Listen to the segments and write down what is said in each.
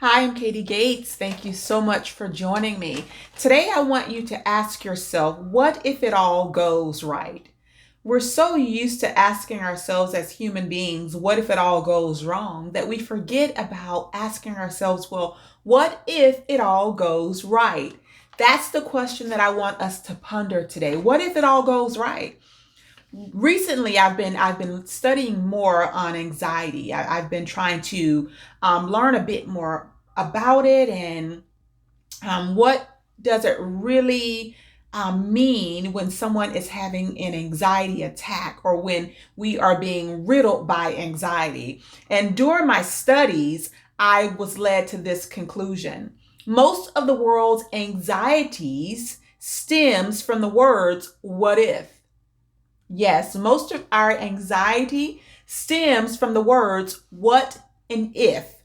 Hi, I'm Katie Gates. Thank you so much for joining me. Today, I want you to ask yourself, what if it all goes right? We're so used to asking ourselves as human beings, what if it all goes wrong, that we forget about asking ourselves, well, what if it all goes right? That's the question that I want us to ponder today. What if it all goes right? Recently I've been studying more on anxiety. I've been trying to learn a bit more about it and what does it really mean when someone is having an anxiety attack or when we are being riddled by anxiety. And during my studies, I was led to this conclusion. Most of the world's anxieties stems from the words, what if? Yes, most of our anxiety stems from the words what and if.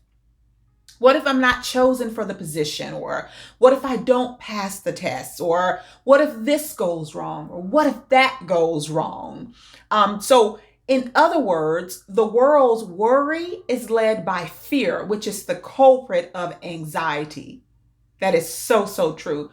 What if I'm not chosen for the position? Or what if I don't pass the test? Or what if this goes wrong? Or what if that goes wrong? In other words, the world's worry is led by fear, which is the culprit of anxiety. That is so, so true.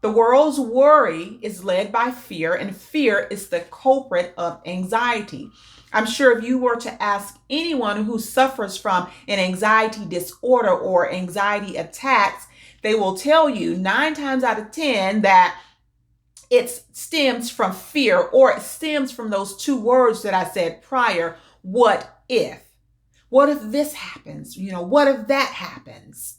The world's worry is led by fear, and fear is the culprit of anxiety. I'm sure if you were to ask anyone who suffers from an anxiety disorder or anxiety attacks, they will tell you 9 times out of 10 that it stems from fear, or it stems from those two words that I said prior, what if? What if this happens? What if that happens?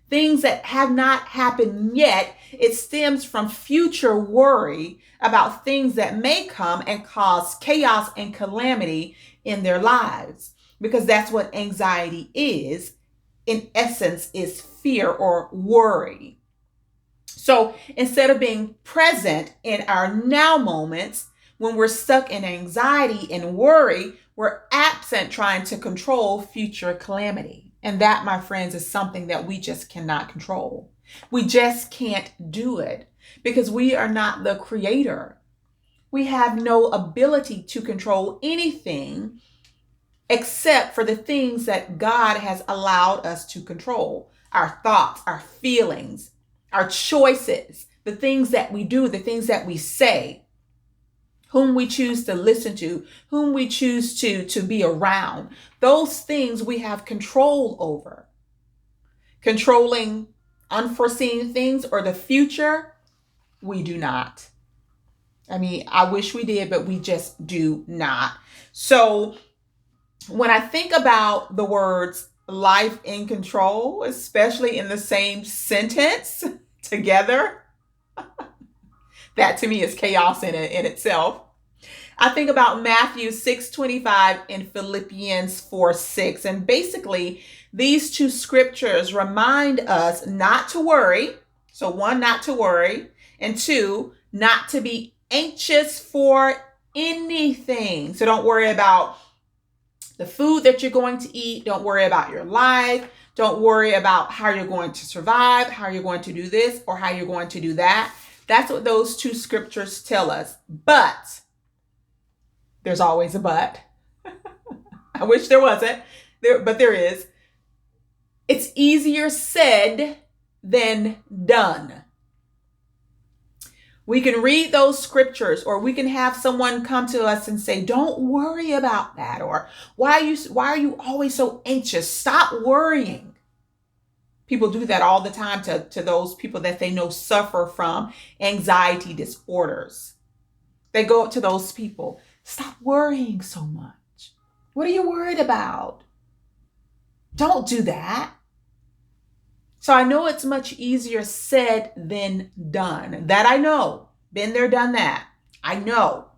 Things that have not happened yet, it stems from future worry about things that may come and cause chaos and calamity in their lives. Because that's what anxiety is, in essence, is fear or worry. So instead of being present in our now moments, when we're stuck in anxiety and worry, we're absent trying to control future calamity. And that, my friends, is something that we just cannot control. We just can't do it because we are not the creator. We have no ability to control anything except for the things that God has allowed us to control. Our thoughts, our feelings, our choices, the things that we do, the things that we say, whom we choose to listen to, whom we choose to be around. Those things we have control over. Controlling unforeseen things or the future, we do not. I wish we did, but we just do not. So when I think about the words life in control, especially in the same sentence together, that to me is chaos in itself. I think about Matthew 6:25 and Philippians 4:6. And basically, these two scriptures remind us not to worry. So one, not to worry. And two, not to be anxious for anything. So don't worry about the food that you're going to eat. Don't worry about your life. Don't worry about how you're going to survive, how you're going to do this, or how you're going to do that. That's what those two scriptures tell us. But there's always a but. I wish there wasn't, but there is. It's easier said than done. We can read those scriptures, or we can have someone come to us and say, don't worry about that. Or why are you always so anxious? Stop worrying. People do that all the time to those people that they know suffer from anxiety disorders. They go up to those people. Stop worrying so much. What are you worried about? Don't do that. So I know it's much easier said than done. That I know. Been there, done that. I know.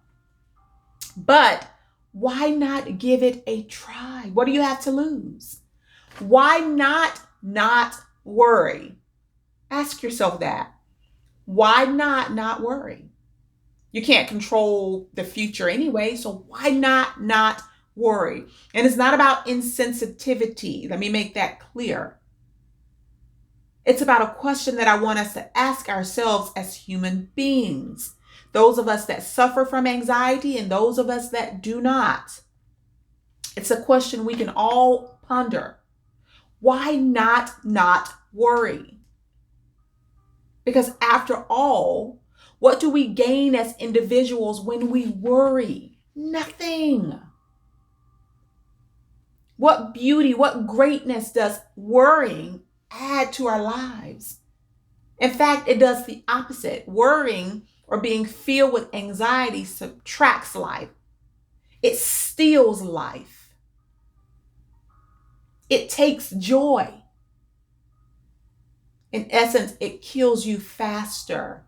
But why not give it a try? What do you have to lose? Why not worry? Ask yourself that. Why not worry? You can't control the future anyway, so why not worry? And it's not about insensitivity. Let me make that clear. It's about a question that I want us to ask ourselves as human beings. Those of us that suffer from anxiety and those of us that do not. It's a question we can all ponder. Why not worry? Because after all, what do we gain as individuals when we worry? Nothing. What beauty, what greatness does worrying add to our lives? In fact, it does the opposite. Worrying or being filled with anxiety subtracts life. It steals life. It takes joy. In essence, it kills you faster.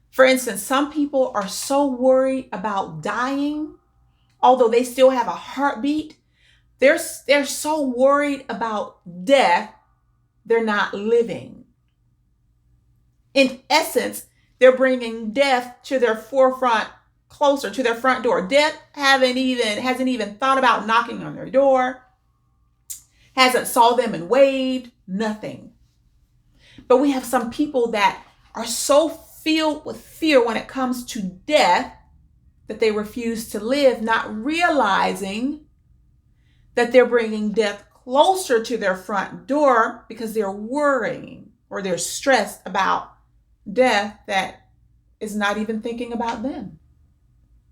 For instance, some people are so worried about dying, although they still have a heartbeat. They're so worried about death, they're not living. In essence, they're bringing death to their forefront, closer to their front door. Death hasn't even thought about knocking on their door, hasn't saw them and waved, nothing. But we have some people that are so filled with fear when it comes to death that they refuse to live, not realizing that they're bringing death closer to their front door because they're worrying or they're stressed about death that is not even thinking about them.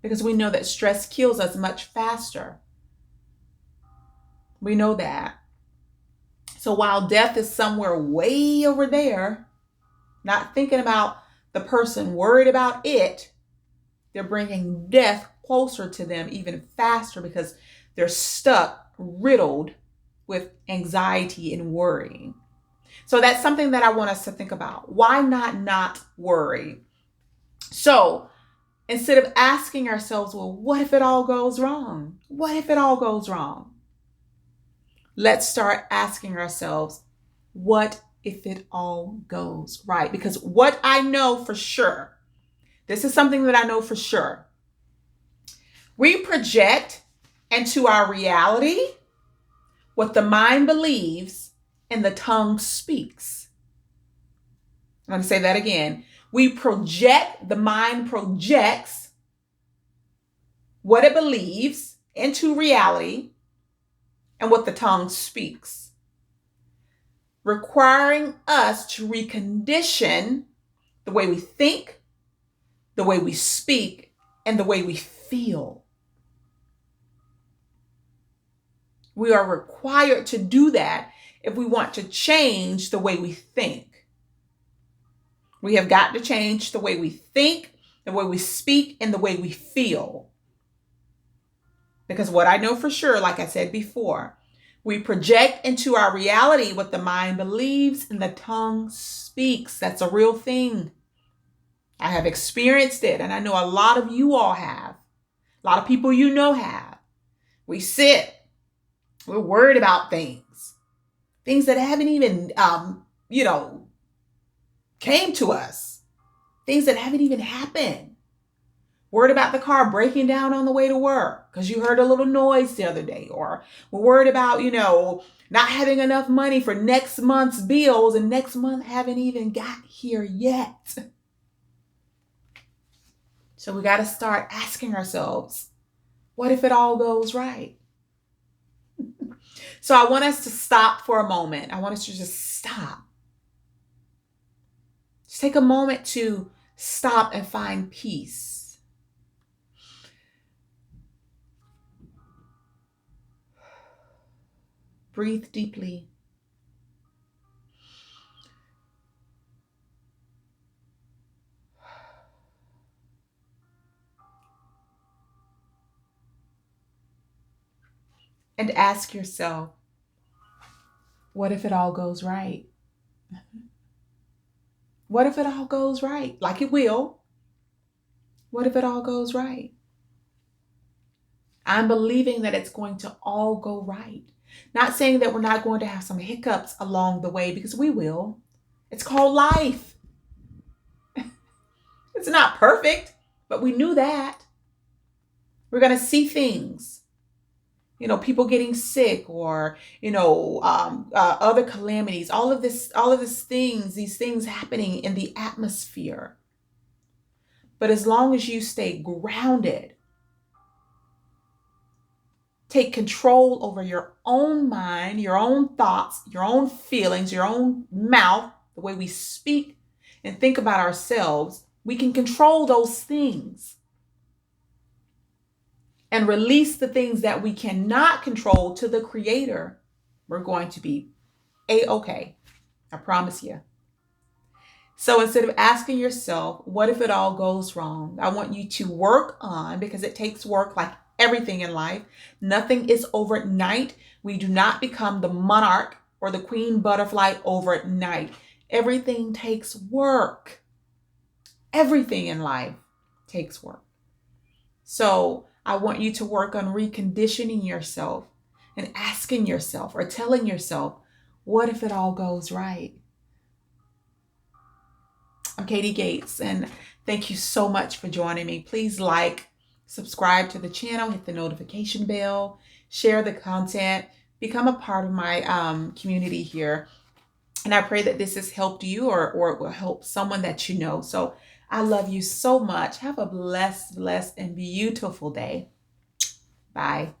Because we know that stress kills us much faster. We know that. So while death is somewhere way over there, not thinking about the person, worried about it, they're bringing death closer to them even faster because they're stuck, riddled with anxiety and worrying. So that's something that I want us to think about. Why not worry? So instead of asking ourselves, well, what if it all goes wrong? What if it all goes wrong? Let's start asking ourselves, what if it all goes right? Because what I know for sure, this is something that I know for sure. We project into our reality what the mind believes and the tongue speaks. I'm going to say that again. The mind projects what it believes into reality and what the tongue speaks, requiring us to recondition the way we think, the way we speak, and the way we feel. We are required to do that if we want to change the way we think. We have got to change the way we think, the way we speak, and the way we feel. Because what I know for sure, like I said before, we project into our reality what the mind believes and the tongue speaks. That's a real thing. I have experienced it, and I know a lot of you all have. A lot of people you know have. We're worried about things that haven't even, came to us, things that haven't even happened. Worried about the car breaking down on the way to work because you heard a little noise the other day, or we're worried about, not having enough money for next month's bills, and next month haven't even got here yet. So we got to start asking ourselves, what if it all goes right? So I want us to stop for a moment. I want us to just stop. Just take a moment to stop and find peace. Breathe deeply. And ask yourself, what if it all goes right? What if it all goes right? Like it will. What if it all goes right? I'm believing that it's going to all go right. Not saying that we're not going to have some hiccups along the way, because we will. It's called life. It's not perfect, but we knew that. We're going to see things. People getting sick, or, other calamities, these things happening in the atmosphere. But as long as you stay grounded, take control over your own mind, your own thoughts, your own feelings, your own mouth, the way we speak and think about ourselves, we can control those things and release the things that we cannot control to the Creator. We're going to be A-okay. I promise you. So instead of asking yourself, what if it all goes wrong? I want you to work on, because it takes work like everything in life. Nothing is overnight. We do not become the monarch or the queen butterfly overnight. Everything takes work. Everything in life takes work. So I want you to work on reconditioning yourself and asking yourself or telling yourself, what if it all goes right? I'm Katie Gates, and thank you so much for joining me. Please like, subscribe to the channel, hit the notification bell, share the content, become a part of my community here. And I pray that this has helped you or it will help someone that you know. So I love you so much. Have a blessed and beautiful day. Bye.